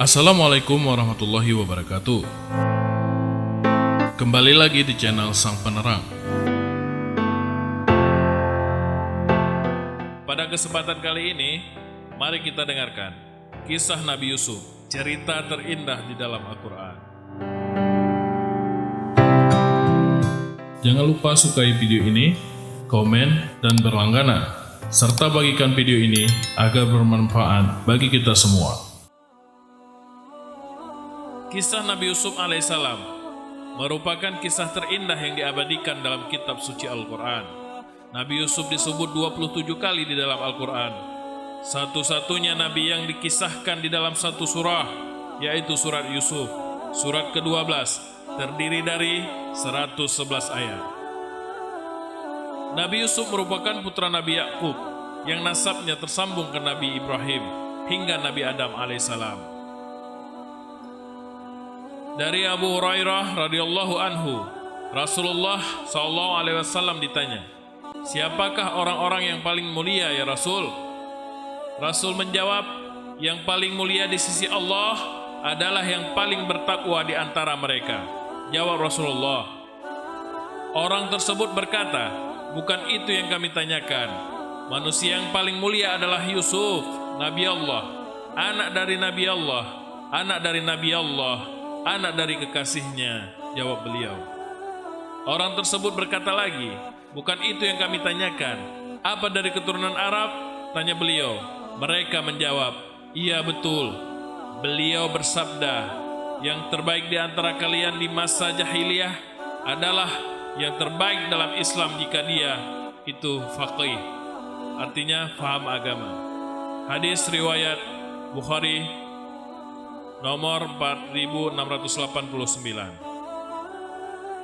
Assalamualaikum warahmatullahi wabarakatuh. Kembali lagi di channel Sang Penerang. Pada kesempatan kali ini, mari kita dengarkan kisah Nabi Yusuf, cerita terindah di dalam Al-Quran. Jangan lupa sukai video ini, komen, dan berlangganan, serta bagikan video ini agar bermanfaat bagi kita semua. Kisah Nabi Yusuf alaihissalam merupakan kisah terindah yang diabadikan dalam kitab suci Al-Quran. Nabi Yusuf disebut 27 kali di dalam Al-Quran. Satu-satunya Nabi yang dikisahkan di dalam satu surah, yaitu surat Yusuf, surat ke-12, terdiri dari 111 ayat. Nabi Yusuf merupakan putra Nabi Yakub yang nasabnya tersambung ke Nabi Ibrahim hingga Nabi Adam alaihissalam. Dari Abu Hurairah radhiyallahu anhu, Rasulullah SAW ditanya, "Siapakah orang-orang yang paling mulia ya Rasul?" Rasul menjawab, "Yang paling mulia di sisi Allah adalah yang paling bertakwa di antara mereka." Jawab Rasulullah. Orang tersebut berkata, "Bukan itu yang kami tanyakan. Manusia yang paling mulia adalah Yusuf, Nabi Allah, anak dari Nabi Allah, anak dari Nabi Allah, anak dari kekasihnya." Jawab beliau. Orang tersebut berkata lagi, "Bukan itu yang kami tanyakan. Apa dari keturunan Arab?" Tanya beliau. Mereka menjawab, "Iya betul." Beliau bersabda, "Yang terbaik di antara kalian di masa jahiliyah adalah yang terbaik dalam Islam jika dia itu faqih." Artinya faham agama. Hadis riwayat Bukhari nomor 4689.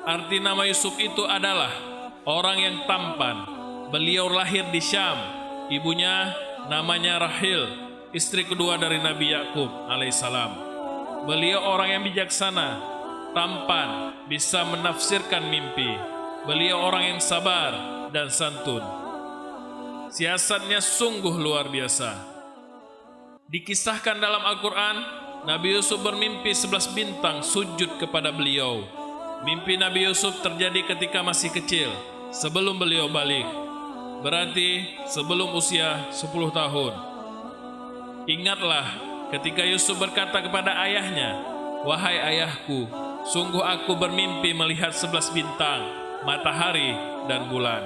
Arti nama Yusuf itu adalah orang yang tampan. Beliau lahir di Syam. Ibunya namanya Rahil, istri kedua dari Nabi Yakub alaihissalam. Beliau orang yang bijaksana, tampan, bisa menafsirkan mimpi. Beliau orang yang sabar dan santun. Siasatnya sungguh luar biasa. Dikisahkan dalam Al-Quran, Nabi Yusuf bermimpi 11 bintang sujud kepada beliau. Mimpi Nabi Yusuf terjadi ketika masih kecil, sebelum beliau balik. Berarti sebelum usia 10 tahun. Ingatlah ketika Yusuf berkata kepada ayahnya, "Wahai ayahku, sungguh aku bermimpi melihat 11 bintang, matahari dan bulan.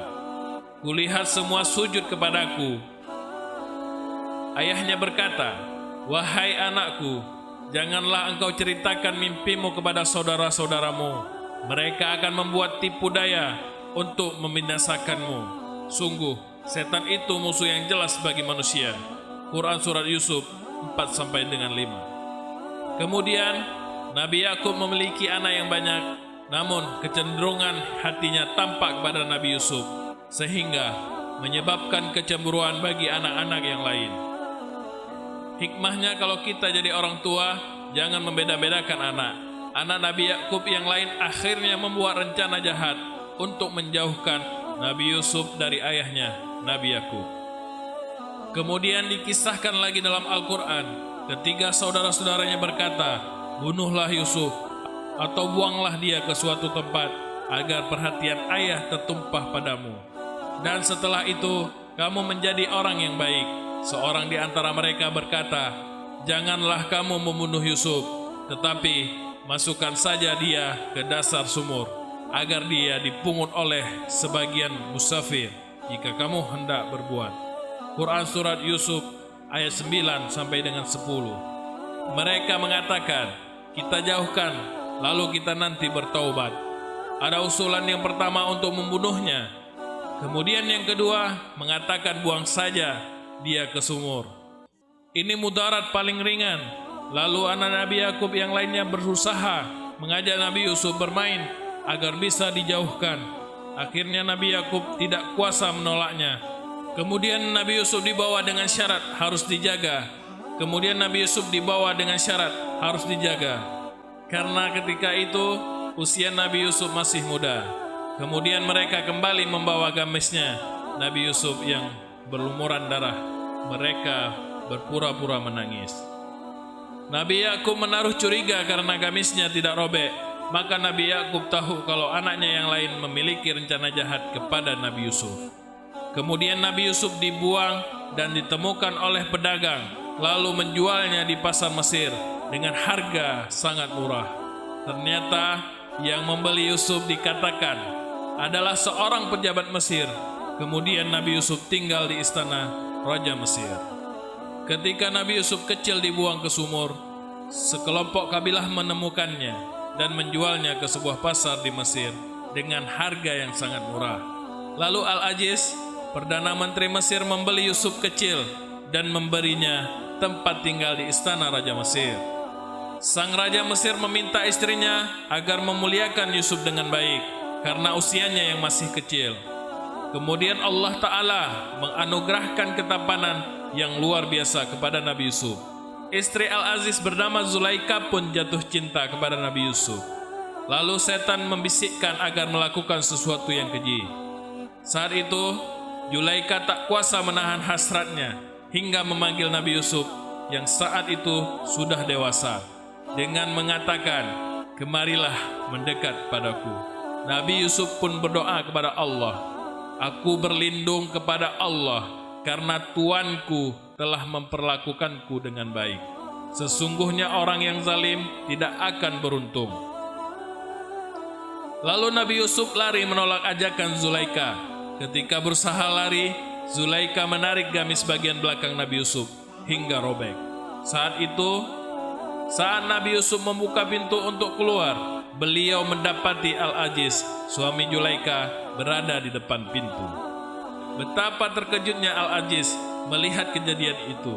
Kulihat semua sujud kepadaku." Ayahnya berkata, "Wahai anakku, janganlah engkau ceritakan mimpimu kepada saudara-saudaramu. Mereka akan membuat tipu daya untuk membinasakanmu. Sungguh, setan itu musuh yang jelas bagi manusia." Quran Surat Yusuf 4-5. Kemudian, Nabi Yakub memiliki anak yang banyak, namun kecenderungan hatinya tampak pada Nabi Yusuf, sehingga menyebabkan kecemburuan bagi anak-anak yang lain. Hikmahnya kalau kita jadi orang tua, jangan membeda-bedakan anak. Anak Nabi Yakub yang lain akhirnya membuat rencana jahat untuk menjauhkan Nabi Yusuf dari ayahnya, Nabi Yakub. Kemudian dikisahkan lagi dalam Al-Quran, ketiga saudara-saudaranya berkata, "Bunuhlah Yusuf atau buanglah dia ke suatu tempat agar perhatian ayah tertumpah padamu. Dan setelah itu, kamu menjadi orang yang baik." Seorang di antara mereka berkata, "Janganlah kamu membunuh Yusuf, tetapi masukkan saja dia ke dasar sumur, agar dia dipungut oleh sebagian musafir jika kamu hendak berbuat." Quran Surat Yusuf ayat 9-10. Mereka mengatakan, "Kita jauhkan, lalu kita nanti bertaubat." Ada usulan yang pertama untuk membunuhnya. Kemudian yang kedua mengatakan buang saja dia ke sumur. Ini mudarat paling ringan. Lalu anak Nabi Yakub yang lainnya berusaha mengajak Nabi Yusuf bermain agar bisa dijauhkan. Akhirnya Nabi Yakub tidak kuasa menolaknya. Kemudian Nabi Yusuf dibawa dengan syarat harus dijaga. Kemudian Nabi Yusuf dibawa dengan syarat harus dijaga. Karena ketika itu usia Nabi Yusuf masih muda. Kemudian mereka kembali membawa gamisnya Nabi Yusuf yang berlumuran darah. Mereka berpura-pura menangis. Nabi Yakub menaruh curiga karena gamisnya tidak robek. Maka Nabi Yakub tahu kalau anaknya yang lain memiliki rencana jahat kepada Nabi Yusuf. Kemudian Nabi Yusuf dibuang dan ditemukan oleh pedagang, lalu menjualnya di pasar Mesir dengan harga sangat murah. Ternyata yang membeli Yusuf dikatakan adalah seorang pejabat Mesir. Kemudian Nabi Yusuf tinggal di istana Raja Mesir. Ketika Nabi Yusuf kecil dibuang ke sumur, sekelompok kabilah menemukannya dan menjualnya ke sebuah pasar di Mesir dengan harga yang sangat murah. Lalu Al-Aziz, Perdana Menteri Mesir, membeli Yusuf kecil dan memberinya tempat tinggal di istana Raja Mesir. Sang Raja Mesir meminta istrinya agar memuliakan Yusuf dengan baik karena usianya yang masih kecil. Kemudian Allah Ta'ala menganugerahkan ketampanan yang luar biasa kepada Nabi Yusuf. Istri Al-Aziz bernama Zulaika pun jatuh cinta kepada Nabi Yusuf. Lalu setan membisikkan agar melakukan sesuatu yang keji. Saat itu, Zulaika tak kuasa menahan hasratnya hingga memanggil Nabi Yusuf yang saat itu sudah dewasa dengan mengatakan, "Kemarilah mendekat padaku." Nabi Yusuf pun berdoa kepada Allah, "Aku berlindung kepada Allah karena Tuanku telah memperlakukanku dengan baik. Sesungguhnya orang yang zalim tidak akan beruntung." Lalu Nabi Yusuf lari menolak ajakan Zulaika. Ketika berusaha lari, Zulaika menarik gamis bagian belakang Nabi Yusuf hingga robek. Saat Nabi Yusuf membuka pintu untuk keluar, beliau mendapati Al-Aziz, suami Zulaika, berada di depan pintu. Betapa terkejutnya Al-Aziz melihat kejadian itu.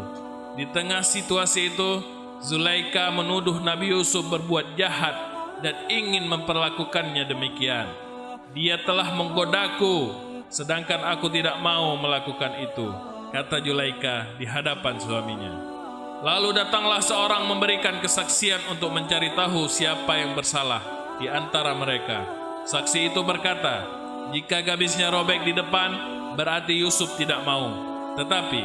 Di tengah situasi itu, Zulaika menuduh Nabi Yusuf berbuat jahat dan ingin memperlakukannya demikian. "Dia telah menggodaku, sedangkan aku tidak mau melakukan itu," kata Zulaika di hadapan suaminya. Lalu datanglah seorang memberikan kesaksian untuk mencari tahu siapa yang bersalah di antara mereka. Saksi itu berkata, "Jika gamisnya robek di depan, berarti Yusuf tidak mau. Tetapi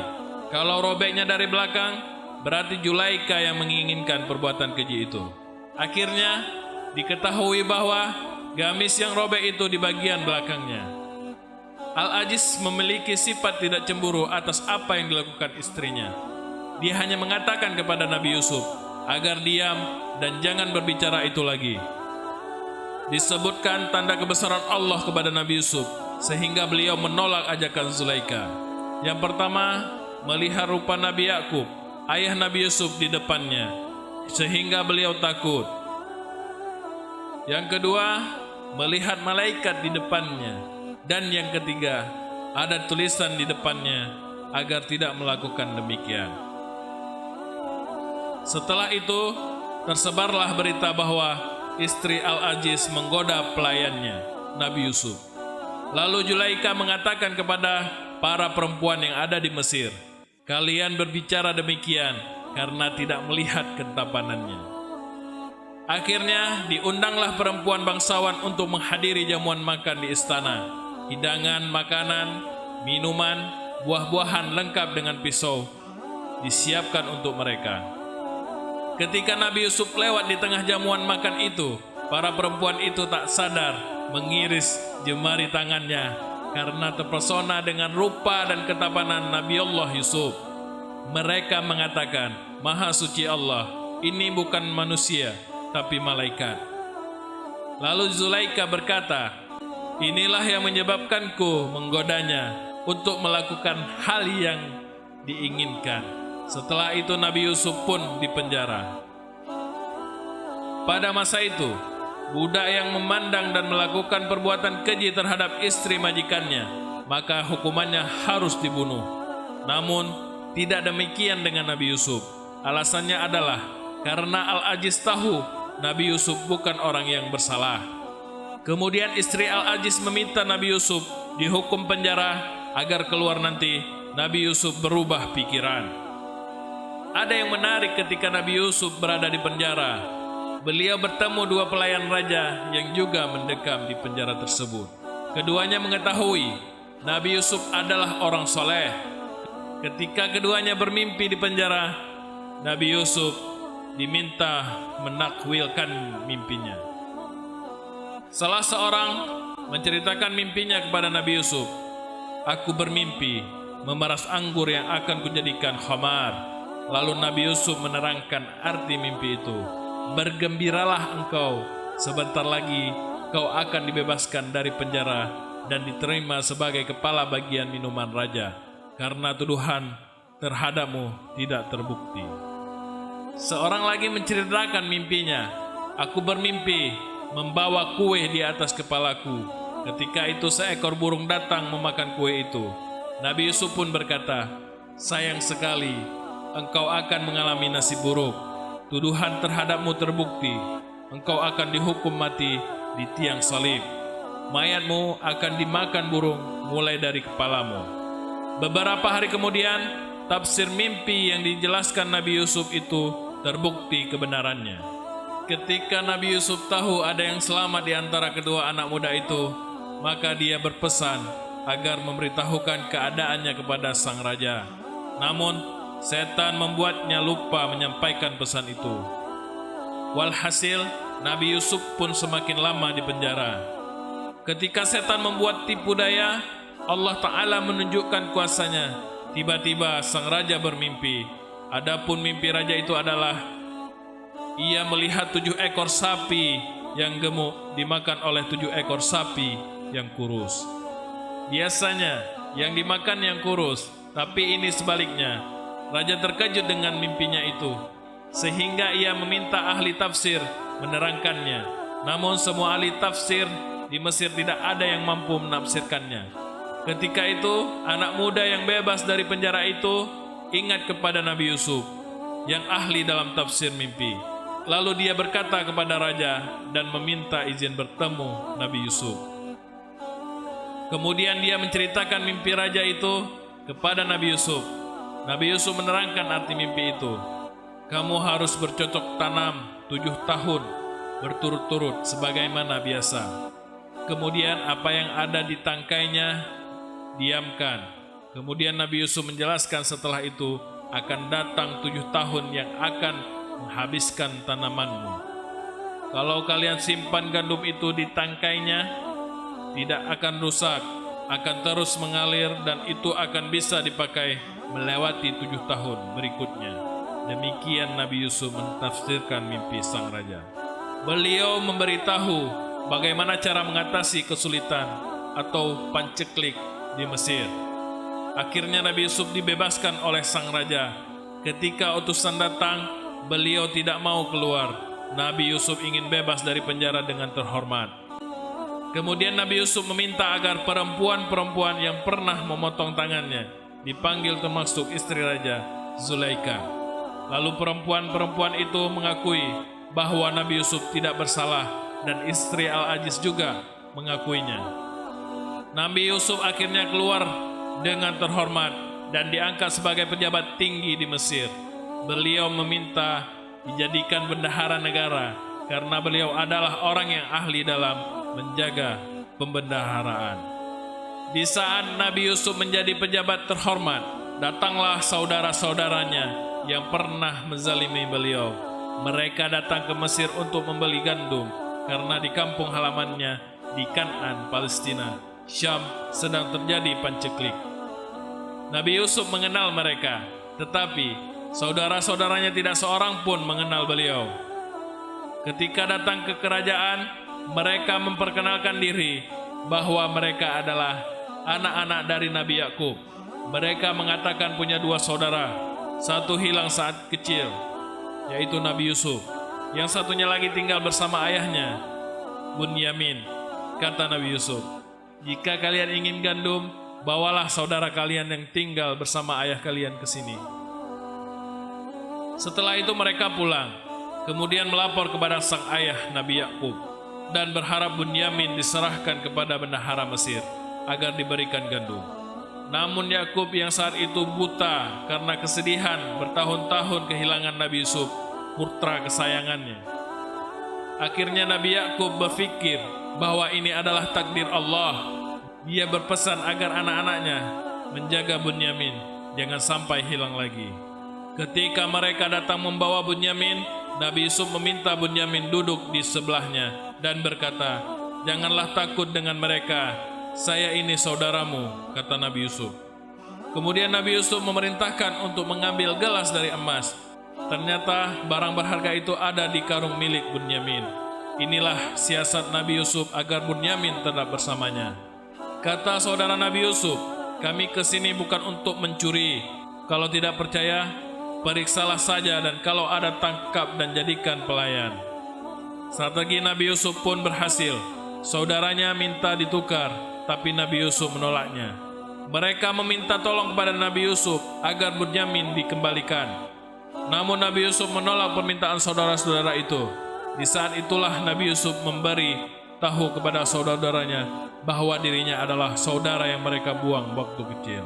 kalau robeknya dari belakang, berarti Zulaika yang menginginkan perbuatan keji itu." Akhirnya diketahui bahwa gamis yang robek itu di bagian belakangnya. Al-Aziz memiliki sifat tidak cemburu atas apa yang dilakukan istrinya. Dia hanya mengatakan kepada Nabi Yusuf agar diam dan jangan berbicara itu lagi. Disebutkan tanda kebesaran Allah kepada Nabi Yusuf sehingga beliau menolak ajakan Zulaika. Yang pertama, melihat rupa Nabi Yakub, ayah Nabi Yusuf, di depannya sehingga beliau takut. Yang kedua, melihat malaikat di depannya. Dan yang ketiga, ada tulisan di depannya agar tidak melakukan demikian. Setelah itu, tersebarlah berita bahwa istri Al-Aziz menggoda pelayannya, Nabi Yusuf. Lalu Zulaika mengatakan kepada para perempuan yang ada di Mesir, "Kalian berbicara demikian karena tidak melihat ketampanannya." Akhirnya diundanglah perempuan bangsawan untuk menghadiri jamuan makan di istana. Hidangan, makanan, minuman, buah-buahan lengkap dengan pisau disiapkan untuk mereka. Ketika Nabi Yusuf lewat di tengah jamuan makan itu, para perempuan itu tak sadar mengiris jemari tangannya karena terpesona dengan rupa dan ketampanan Nabi Allah Yusuf. Mereka mengatakan, "Maha suci Allah, ini bukan manusia, tapi malaikat." Lalu Zulaika berkata, "Inilah yang menyebabkanku menggodanya untuk melakukan hal yang diinginkan." Setelah itu Nabi Yusuf pun dipenjara. Pada masa itu, budak yang memandang dan melakukan perbuatan keji terhadap istri majikannya, maka hukumannya harus dibunuh. Namun, tidak demikian dengan Nabi Yusuf. Alasannya adalah karena Al-Aziz tahu Nabi Yusuf bukan orang yang bersalah. Kemudian istri Al-Aziz meminta Nabi Yusuf dihukum penjara agar keluar nanti Nabi Yusuf berubah pikiran. Ada yang menarik ketika Nabi Yusuf berada di penjara. Beliau bertemu dua pelayan raja yang juga mendekam di penjara tersebut. Keduanya mengetahui Nabi Yusuf adalah orang soleh. Ketika keduanya bermimpi di penjara, Nabi Yusuf diminta menakwilkan mimpinya. Salah seorang menceritakan mimpinya kepada Nabi Yusuf. Aku bermimpi memeras anggur yang akan kujadikan khamar. Lalu Nabi Yusuf menerangkan arti mimpi itu. Bergembiralah engkau, sebentar lagi kau akan dibebaskan dari penjara dan diterima sebagai kepala bagian minuman raja, karena tuduhan terhadapmu tidak terbukti. Seorang lagi menceritakan mimpinya. Aku bermimpi membawa kue di atas kepalaku. Ketika itu seekor burung datang memakan kue itu. Nabi Yusuf pun berkata, sayang sekali, engkau akan mengalami nasib buruk. Tuduhan terhadapmu terbukti. Engkau akan dihukum mati di tiang salib. Mayatmu akan dimakan burung mulai dari kepalamu. Beberapa hari kemudian, tafsir mimpi yang dijelaskan Nabi Yusuf itu terbukti kebenarannya. Ketika Nabi Yusuf tahu ada yang selamat di antara kedua anak muda itu, maka dia berpesan agar memberitahukan keadaannya kepada sang raja. Namun, setan membuatnya lupa menyampaikan pesan itu. Walhasil, Nabi Yusuf pun semakin lama di penjara. Ketika setan membuat tipu daya, Allah Ta'ala menunjukkan kuasanya. Tiba-tiba sang raja bermimpi. Adapun mimpi raja itu adalah ia melihat 7 ekor sapi yang gemuk dimakan oleh 7 ekor sapi yang kurus. Biasanya yang dimakan yang kurus, tapi ini sebaliknya. Raja terkejut dengan mimpinya itu, sehingga ia meminta ahli tafsir menerangkannya. Namun semua ahli tafsir di Mesir tidak ada yang mampu menafsirkannya. Ketika itu, anak muda yang bebas dari penjara itu ingat kepada Nabi Yusuf yang ahli dalam tafsir mimpi. Lalu dia berkata kepada raja dan meminta izin bertemu Nabi Yusuf. Kemudian dia menceritakan mimpi raja itu kepada Nabi Yusuf. Nabi Yusuf menerangkan arti mimpi itu. Kamu harus bercocok tanam 7 tahun berturut-turut sebagaimana biasa. Kemudian apa yang ada di tangkainya diamkan. Kemudian Nabi Yusuf menjelaskan setelah itu akan datang 7 tahun yang akan menghabiskan tanamanmu. Kalau kalian simpan gandum itu di tangkainya, tidak akan rusak, akan terus mengalir dan itu akan bisa dipakai melewati 7 tahun berikutnya. Demikian Nabi Yusuf mentafsirkan mimpi sang raja. Beliau memberitahu bagaimana cara mengatasi kesulitan atau panceklik di Mesir. Akhirnya Nabi Yusuf dibebaskan oleh sang raja. Ketika utusan datang, beliau tidak mau keluar. Nabi Yusuf ingin bebas dari penjara dengan terhormat. Kemudian Nabi Yusuf meminta agar perempuan-perempuan yang pernah memotong tangannya dipanggil, termasuk istri raja Zulaika. Lalu perempuan-perempuan itu mengakui bahwa Nabi Yusuf tidak bersalah dan istri Al-Aziz juga mengakuinya. Nabi Yusuf akhirnya keluar dengan terhormat dan diangkat sebagai pejabat tinggi di Mesir. Beliau meminta dijadikan bendahara negara karena beliau adalah orang yang ahli dalam menjaga pembendaharaan. Di saat Nabi Yusuf menjadi pejabat terhormat, datanglah saudara-saudaranya yang pernah menzalimi beliau. Mereka datang ke Mesir untuk membeli gandum karena di kampung halamannya di Kan'an, Palestina, Syam sedang terjadi panceklik. Nabi Yusuf mengenal mereka, tetapi saudara-saudaranya tidak seorang pun mengenal beliau. Ketika datang ke kerajaan, mereka memperkenalkan diri bahwa mereka adalah anak-anak dari Nabi Yakub. Mereka mengatakan punya 2 saudara, satu hilang saat kecil, yaitu Nabi Yusuf. Yang satunya lagi tinggal bersama ayahnya, Bunyamin. Kata Nabi Yusuf, jika kalian ingin gandum, bawalah saudara kalian yang tinggal bersama ayah kalian ke sini. Setelah itu mereka pulang, kemudian melapor kepada sang ayah Nabi Yakub dan berharap Bunyamin diserahkan kepada bendahara Mesir agar diberikan gandum. Namun Yakub yang saat itu buta karena kesedihan bertahun-tahun kehilangan Nabi Yusuf, putra kesayangannya. Akhirnya Nabi Yakub berpikir bahwa ini adalah takdir Allah. Dia berpesan agar anak-anaknya menjaga Bunyamin jangan sampai hilang lagi. Ketika mereka datang membawa Bunyamin, Nabi Yusuf meminta Bunyamin duduk di sebelahnya dan berkata, "Janganlah takut dengan mereka, saya ini saudaramu," kata Nabi Yusuf. Kemudian Nabi Yusuf memerintahkan untuk mengambil gelas dari emas. Ternyata barang berharga itu ada di karung milik Bunyamin. Inilah siasat Nabi Yusuf agar Bunyamin tetap bersamanya. Kata saudara Nabi Yusuf, "Kami kesini bukan untuk mencuri. Kalau tidak percaya, periksalah saja, dan kalau ada, tangkap dan jadikan pelayan." Strategi Nabi Yusuf pun berhasil. Saudaranya minta ditukar, tapi Nabi Yusuf menolaknya. Mereka meminta tolong kepada Nabi Yusuf agar Bunyamin dikembalikan. Namun Nabi Yusuf menolak permintaan saudara-saudara itu. Di saat itulah Nabi Yusuf memberi tahu kepada saudara-saudaranya bahwa dirinya adalah saudara yang mereka buang waktu kecil.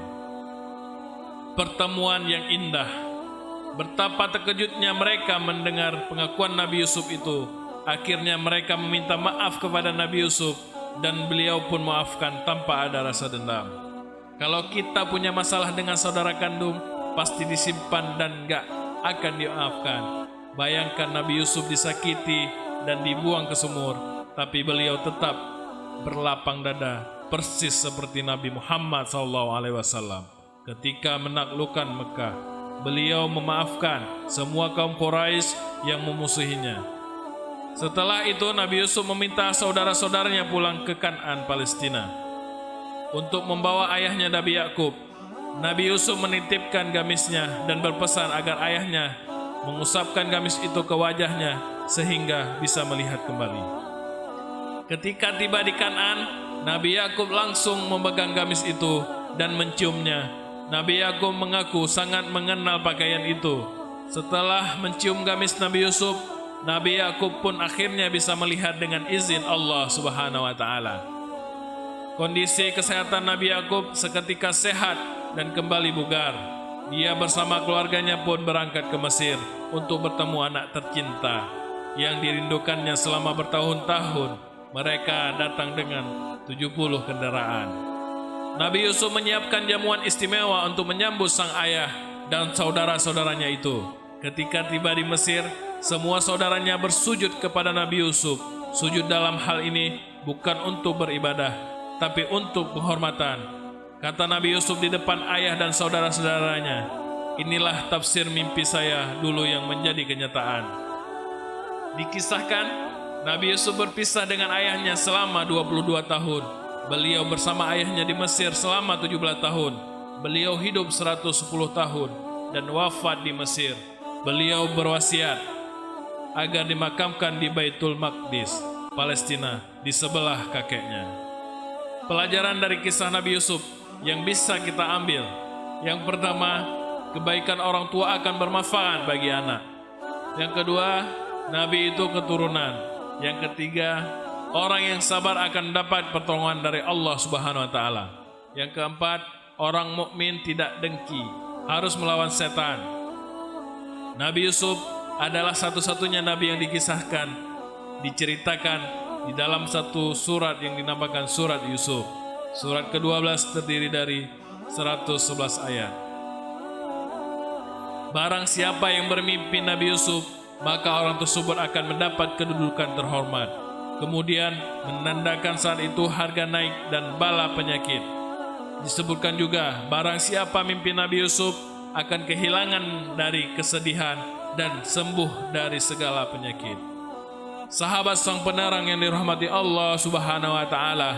Pertemuan yang indah. Betapa terkejutnya mereka mendengar pengakuan Nabi Yusuf itu. Akhirnya mereka meminta maaf kepada Nabi Yusuf dan beliau pun maafkan tanpa ada rasa dendam. Kalau kita punya masalah dengan saudara kandung, pasti disimpan dan gak akan dimaafkan. Bayangkan Nabi Yusuf disakiti dan dibuang ke sumur, tapi beliau tetap berlapang dada, persis seperti Nabi Muhammad SAW. Ketika menaklukkan Mekah, beliau memaafkan semua kaum Quraisy yang memusuhinya. Setelah itu Nabi Yusuf meminta saudara-saudaranya pulang ke Kan'an, Palestina, untuk membawa ayahnya Nabi Yakub. Nabi Yusuf menitipkan gamisnya dan berpesan agar ayahnya mengusapkan gamis itu ke wajahnya sehingga bisa melihat kembali. Ketika tiba di Kan'an, Nabi Yakub langsung memegang gamis itu dan menciumnya. Nabi Yakub mengaku sangat mengenal pakaian itu. Setelah mencium gamis Nabi Yusuf, Nabi Yakub pun akhirnya bisa melihat dengan izin Allah Subhanahu wa taala. Kondisi kesehatan Nabi Yakub seketika sehat dan kembali bugar. Dia bersama keluarganya pun berangkat ke Mesir untuk bertemu anak tercinta yang dirindukannya selama bertahun-tahun. Mereka datang dengan 70 kendaraan. Nabi Yusuf menyiapkan jamuan istimewa untuk menyambut sang ayah dan saudara-saudaranya itu. Ketika tiba di Mesir, semua saudaranya bersujud kepada Nabi Yusuf. Sujud dalam hal ini bukan untuk beribadah, tapi untuk penghormatan. Kata Nabi Yusuf di depan ayah dan saudara-saudaranya, "Inilah tafsir mimpi saya dulu yang menjadi kenyataan." Dikisahkan, Nabi Yusuf berpisah dengan ayahnya selama 22 tahun. Beliau bersama ayahnya di Mesir selama 17 tahun. Beliau hidup 110 tahun dan wafat di Mesir. Beliau berwasiat agar dimakamkan di Baitul Maqdis, Palestina, di sebelah kakeknya. Pelajaran dari kisah Nabi Yusuf yang bisa kita ambil. Yang pertama, kebaikan orang tua akan bermanfaat bagi anak. Yang kedua, Nabi itu keturunan. Yang ketiga, orang yang sabar akan dapat pertolongan dari Allah Subhanahu wa taala. Yang keempat, orang mukmin tidak dengki, harus melawan setan. Nabi Yusuf adalah satu-satunya nabi yang dikisahkan, diceritakan di dalam satu surat yang dinamakan Surat Yusuf. Surat ke-12 terdiri dari 111 ayat. Barang siapa yang bermimpi Nabi Yusuf, maka orang tersebut akan mendapat kedudukan terhormat. Kemudian menandakan saat itu harga naik dan bala penyakit. Disebutkan juga, barang siapa mimpi Nabi Yusuf akan kehilangan dari kesedihan dan sembuh dari segala penyakit. Sahabat sang penerang yang dirahmati Allah Subhanahu wa taala,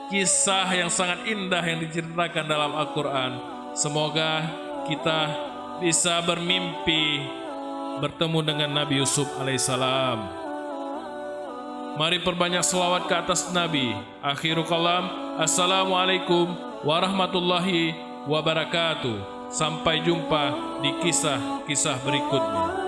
kisah yang sangat indah yang diceritakan dalam Al-Quran. Semoga kita bisa bermimpi bertemu dengan Nabi Yusuf alaihissalam. Mari perbanyak selawat ke atas Nabi. Akhirul kalam, assalamualaikum warahmatullahi wabarakatuh. Sampai jumpa di kisah-kisah berikutnya.